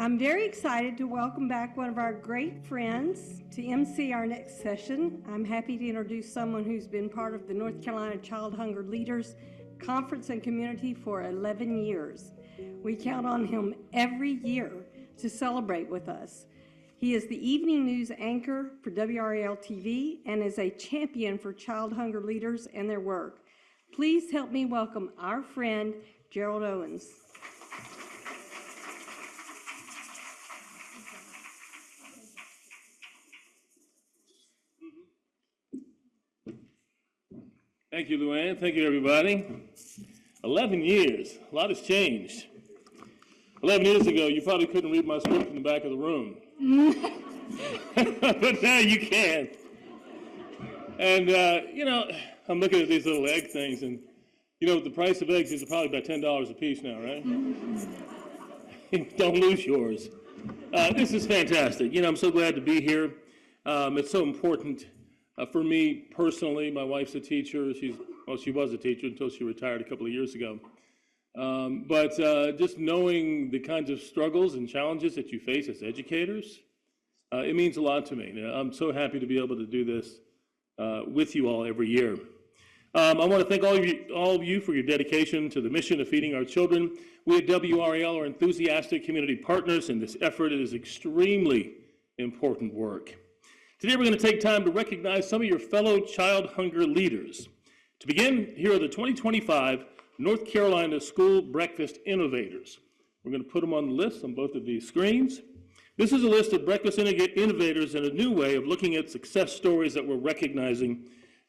I'm very excited to welcome back one of our great friends to MC our next session. I'm happy to introduce someone who's been part of the North Carolina Child Hunger Leaders Conference and Community for 11 years. We count on him every year to celebrate with us. He is the evening news anchor for WRAL TV and is a champion for child hunger leaders and their work. Please help me welcome our friend, Gerald Owens. Thank you, Luann. Thank you, everybody. 11 years. A lot has changed. 11 years ago, you probably couldn't read my script in the back of the room. But now you can. And, I'm looking at these little egg things, and, the price of eggs is probably about $10 a piece now, right? Don't lose yours. This is fantastic. I'm so glad to be here. It's so important. For me personally, my wife's a teacher. She was a teacher until she retired a couple of years ago. But just knowing the kinds of struggles and challenges that you face as educators, it means a lot to me. I'm so happy to be able to do this with you all every year. I want to thank all of you for your dedication to the mission of feeding our children. We at WRAL are enthusiastic community partners in this effort. It is extremely important work. Today we're going to take time to recognize some of your fellow child hunger leaders. To begin, here are the 2025 North Carolina School Breakfast Innovators. We're going to put them on the list on both of these screens. This is a list of breakfast innovators and a new way of looking at success stories that we're recognizing,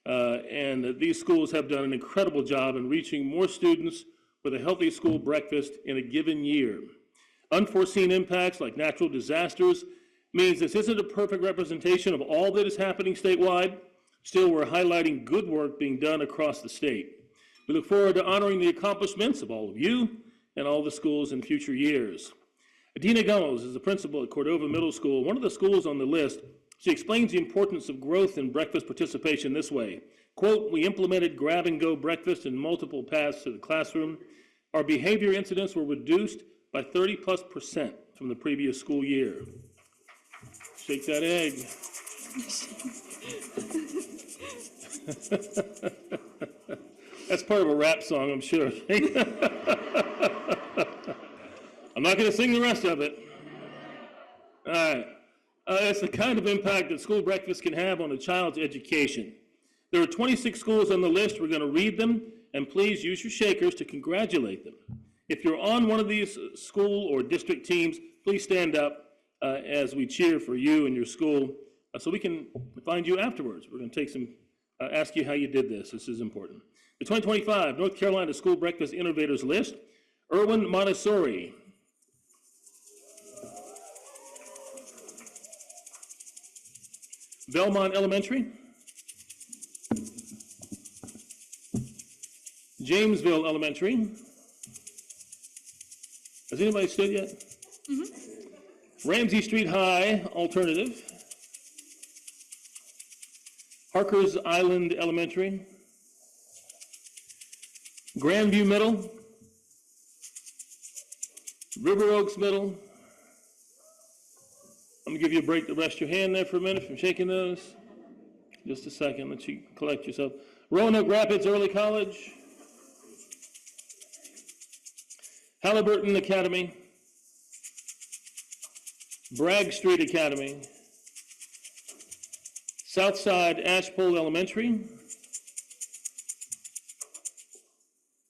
and these schools have done an incredible job in reaching more students with a healthy school breakfast in a given year. Unforeseen impacts like natural disasters means this isn't a perfect representation of all that is happening statewide. Still, we're highlighting good work being done across the state. We look forward to honoring the accomplishments of all of you and all the schools in future years. Adina Gomez is the principal at Cordova Middle School, one of the schools on the list. She explains the importance of growth in breakfast participation this way. Quote, "We implemented grab-and-go breakfast in multiple paths to the classroom. Our behavior incidents were reduced by 30+% from the previous school year." Shake that egg. That's part of a rap song, I'm sure. I'm not going to sing the rest of it. All right. It's the kind of impact that school breakfast can have on a child's education. There are 26 schools on the list. We're going to read them, and please use your shakers to congratulate them. If you're on one of these school or district teams, please stand up as we cheer for you and your school so we can find you afterwards. We're going to take some, ask you how you did this. This is important. The 2025 North Carolina School Breakfast Innovators list: Irwin Montessori, Belmont Elementary, Jamesville Elementary. Has anybody stood yet? Mm-hmm. Ramsey Street High Alternative, Harkers Island Elementary, Grandview Middle, River Oaks Middle. I'm gonna give you a break to rest your hand there for a minute from shaking those. Just a second, let you collect yourself. Roanoke Rapids Early College, Halliburton Academy, Bragg Street Academy, Southside Ashpole Elementary.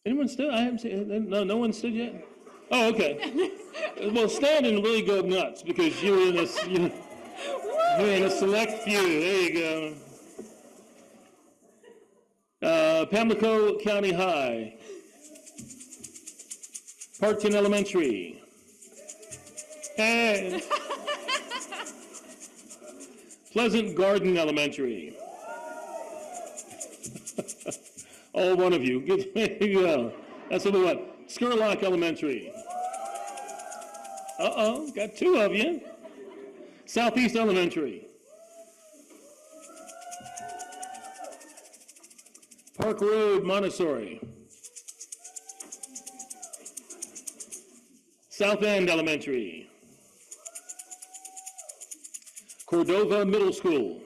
Anyone stood? I haven't seen. No one stood yet. Oh, okay. Well, stand and really go nuts because you're in a select few. There you go. Pamlico County High, Parkton Elementary. Hey. Pleasant Garden Elementary. All one of you. There you go. That's what we want. Scurlock Elementary. Uh-oh, got two of you. Southeast Elementary. Park Road Montessori. South End Elementary. Cordova Middle School,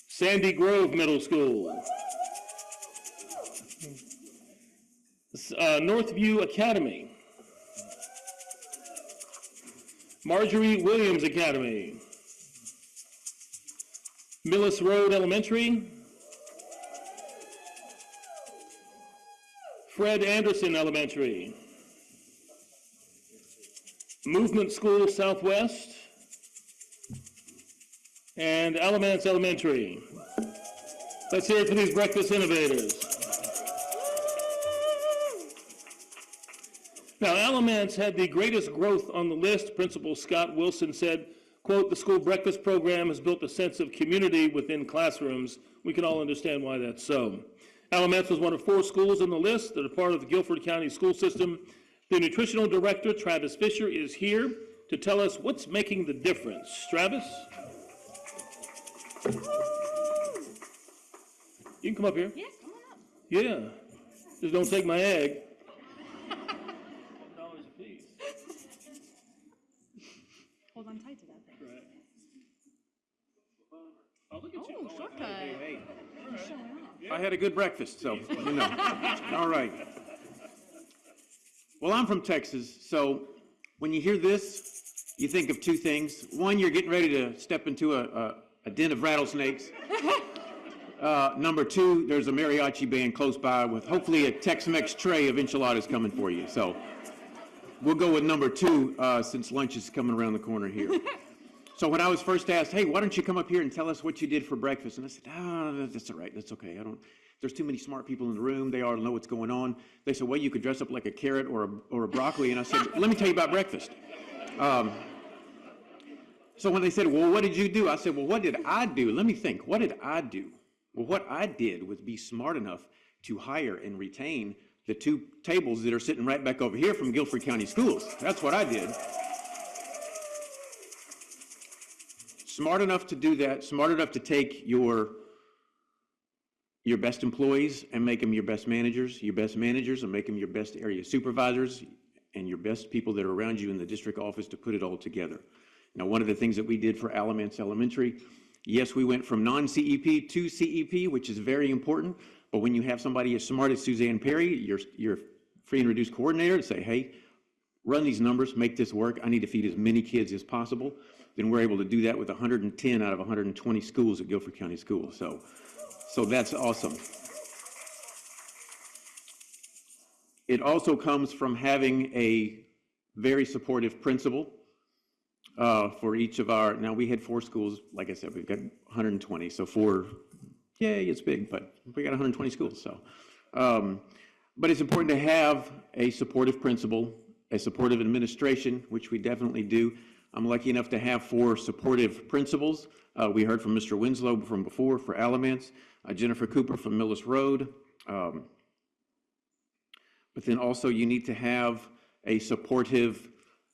Sandy Grove Middle School, Northview Academy, Marjorie Williams Academy, Millis Road Elementary, Fred Anderson Elementary, Movement School Southwest, and Alamance Elementary. Let's hear it for these breakfast innovators. Now, Alamance had the greatest growth on the list. Principal Scott Wilson said, quote, "The school breakfast program has built a sense of community within classrooms." We can all understand why that's so. Alamance was one of 4 schools on the list that are part of the Guilford County school system. The nutritional director, Travis Fisher, is here to tell us what's making the difference. Travis? You can come up here. Yeah, come on up. Yeah. Just don't take my egg. $1 a piece. Hold on tight to that thing. Right. Oh, look at Oh, you. shortcut. Hey, You're showing off. I had a good breakfast, so, you know. All right. Well, I'm from Texas, so when you hear this, you think of 2 things. One, you're getting ready to step into a den of rattlesnakes. Number 2, there's a mariachi band close by with hopefully a Tex-Mex tray of enchiladas coming for you. So we'll go with number 2 since lunch is coming around the corner here. So when I was first asked, hey, why don't you come up here and tell us what you did for breakfast? And I said, that's all right, that's okay. There's too many smart people in the room. They all know what's going on. They said, well, you could dress up like a carrot or a broccoli. And I said, let me tell you about breakfast. So when they said, well, what did you do? I said, well, what did I do? Let me think. What did I do? Well, what I did was be smart enough to hire and retain the 2 tables that are sitting right back over here from Guilford County Schools. That's what I did. Smart enough to do that, smart enough to take your best employees and make them your best managers and make them your best area supervisors, and your best people that are around you in the district office to put it all together. Now, one of the things that we did for Alamance Elementary, yes, we went from non-CEP to CEP, which is very important, but when you have somebody as smart as Suzanne Perry, your free and reduced coordinator, to say, hey, run these numbers, make this work, I need to feed as many kids as possible, then we're able to do that with 110 out of 120 schools at Guilford County Schools. So that's awesome. It also comes from having a very supportive principal for each of our, now we had 4 schools, like I said, we've got 120, so 4, yay, it's big, but we got 120 schools, so. But it's important to have a supportive principal, a supportive administration, which we definitely do. I'm lucky enough to have 4 supportive principals. We heard from Mr. Winslow from before for Alamance, Jennifer Cooper from Millis Road. But then also you need to have a supportive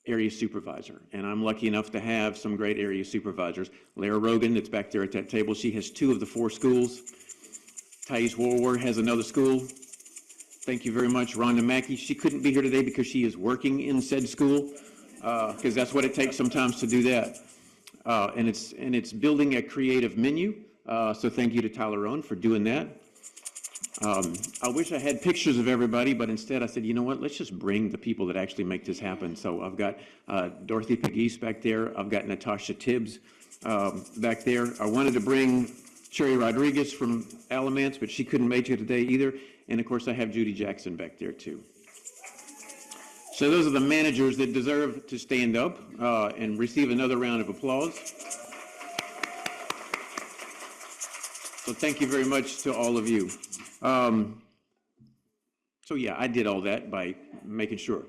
area supervisor. And I'm lucky enough to have some great area supervisors. Lara Rogan, that's back there at that table, she has 2 of the 4 schools. Thais Warwar has another school. Thank you very much. Rhonda Mackey, she couldn't be here today because she is working in said school, because that's what it takes sometimes to do that. And it's building a creative menu. So thank you to Tyler Owen for doing that. I wish I had pictures of everybody, but instead I said, you know what, let's just bring the people that actually make this happen. So I've got Dorothy Pegues back there. I've got Natasha Tibbs back there. I wanted to bring Cherry Rodriguez from Alamance, but she couldn't make it today either. And of course I have Judy Jackson back there too. So those are the managers that deserve to stand up and receive another round of applause. So thank you very much to all of you. So yeah, I did all that by making sure.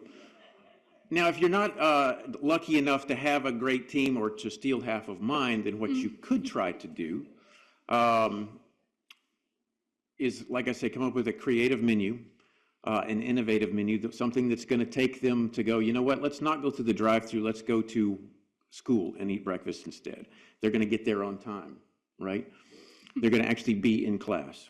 Now, if you're not lucky enough to have a great team or to steal half of mine, then what you could try to do is, like I said, come up with a creative menu, an innovative menu, something that's going to take them to go, you know what, let's not go through the drive-through, let's go to school and eat breakfast instead. They're going to get there on time, right? They're going to actually be in class.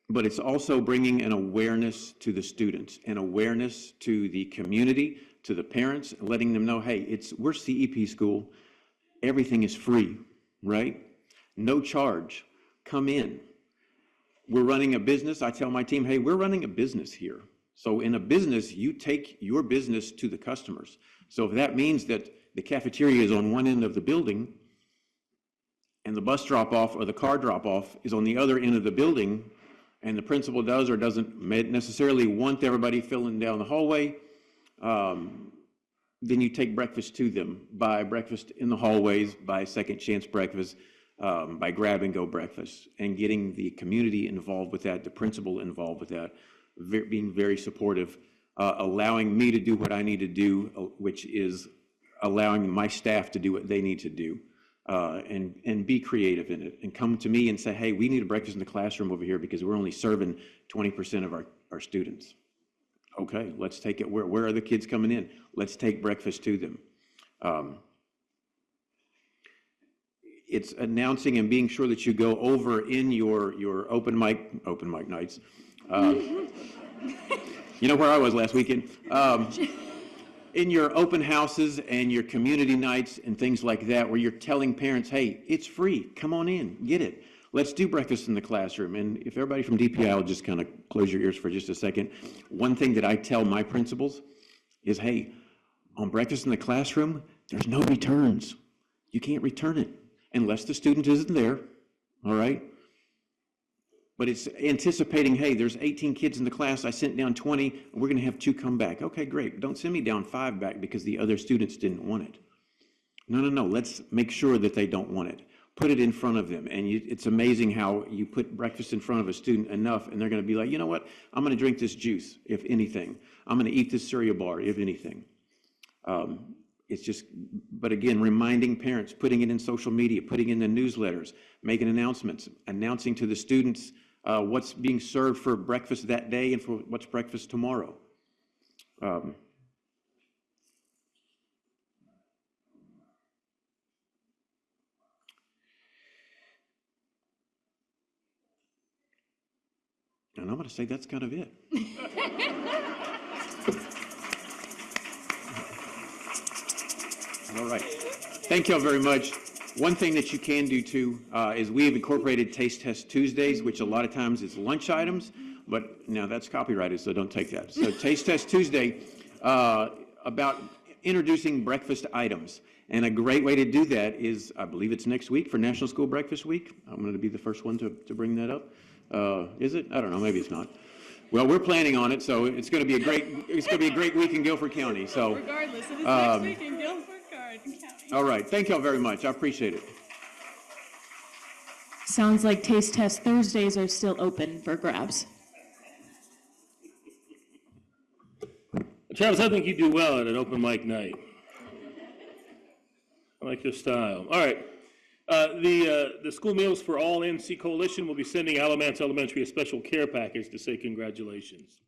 But it's also bringing an awareness to the students, an awareness to the community, to the parents, letting them know, hey, we're CEP school. Everything is free, right? No charge. Come in. We're running a business. I tell my team, hey, we're running a business here. So in a business, you take your business to the customers. So if that means that the cafeteria is on one end of the building and the bus drop-off or the car drop-off is on the other end of the building, and the principal does or doesn't necessarily want everybody filling down the hallway, then you take breakfast to them. Buy breakfast in the hallways, buy second chance breakfast, by grab-and-go breakfast, and getting the community involved with that, the principal involved with that, being very supportive, allowing me to do what I need to do, which is allowing my staff to do what they need to do, and be creative in it, and come to me and say, hey, we need a breakfast in the classroom over here because we're only serving 20% of our students. Okay, let's take it. Where are the kids coming in? Let's take breakfast to them. It's announcing and being sure that you go over in your open mic nights. You know where I was last weekend? In your open houses and your community nights and things like that, where you're telling parents, hey, it's free, come on in, get it. Let's do breakfast in the classroom. And if everybody from DPI will just kind of close your ears for just a second. One thing that I tell my principals is, hey, on breakfast in the classroom, there's no returns. You can't return it unless the student isn't there, all right? But it's anticipating, hey, there's 18 kids in the class, I sent down 20, and we're gonna have 2 come back. Okay, great, don't send me down 5 back because the other students didn't want it. No, let's make sure that they don't want it. Put it in front of them, and it's amazing how you put breakfast in front of a student enough, and they're gonna be like, you know what, I'm gonna drink this juice, if anything. I'm gonna eat this cereal bar, if anything. It's just, but again, reminding parents, putting it in social media, putting in the newsletters, making announcements, announcing to the students what's being served for breakfast that day and for what's breakfast tomorrow. And I'm going to say that's kind of it. All right. Thank y'all very much. One thing that you can do too is we have incorporated Taste Test Tuesdays, which a lot of times is lunch items, but now that's copyrighted, so don't take that. So Taste Test Tuesday, about introducing breakfast items. And a great way to do that is, I believe it's next week for National School Breakfast Week. I'm going to be the first one to bring that up. Is it? I don't know. Maybe it's not. Well, we're planning on it, so it's going to be a great week in Guilford County. So Regardless, it is next week in Guilford County. All right. Thank y'all very much. I appreciate it. Sounds like Taste Test Thursdays are still open for grabs. Travis, I think you do well at an open mic night. I like your style. All right. The School Meals for All NC Coalition will be sending Alamance Elementary a special care package to say congratulations.